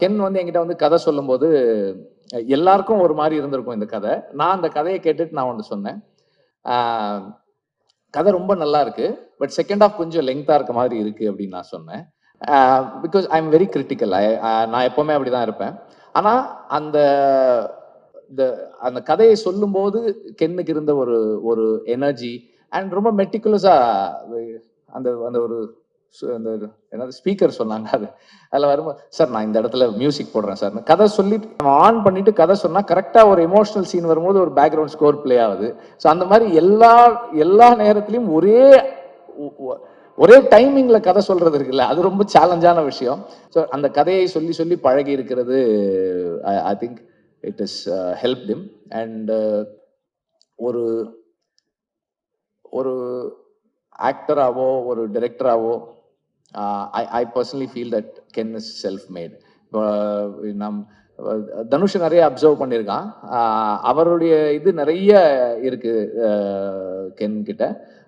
Ken வந்து என்கிட்ட வந்து கதை சொல்லும்போது, எல்லாருக்கும் ஒரு மாரி இருந்திருக்கும் இந்த கதை. நான் அந்த கதைய கேட்டுட்டு நான் ஒண்ணு சொன்னேன். ஆ கதை ரொம்ப நல்லா இருக்கு. பட் செகண்ட் ஹால்ஃப் கொஞ்சம் லெங்த்தா இருக்க மாதிரி இருக்கு அப்படின்னு நான் சொன்னேன். Because I am very critical. நான் எப்பவுமே அப்படிதான் இருப்பேன். ஆனா அந்த இந்த அந்த கதையை சொல்லும்போது கென்னுக்கு இருந்த ஒரு ஒரு எனர்ஜி அண்ட் ரொம்ப மெட்டிகுலஸா அந்த அந்த ஒரு அந்த என்னது ஸ்பீக்கர் சொன்னாங்க அது. அதில் வரும்போது சார் நான் இந்த இடத்துல மியூசிக் போடுறேன் சார் கதை சொல்லிட்டு நம்ம ஆன் பண்ணிட்டு கதை சொன்னா கரெக்டா ஒரு எமோஷனல் சீன் வரும்போது ஒரு பேக்ரவுண்ட் ஸ்கோர் பிளே ஆகுது. ஸோ அந்த மாதிரி எல்லா எல்லா நேரத்திலையும் ஒரே டைமிங்ல கதை சொல்றது இருக்குல்ல, அது ரொம்ப சேலஞ்சான விஷயம். ஸோ அந்த கதையை சொல்லி சொல்லி பழகி இருக்கிறது I think it is help them. And ஒரு ஒரு ஆக்டராவோ ஒரு டைரக்டராவோ I personally feel that Ken is self made. நம் தனுஷ் நிறைய அப்சர்வ் பண்ணியிருக்கான். அவருடைய இது நிறைய இருக்கு கென் கிட்ட.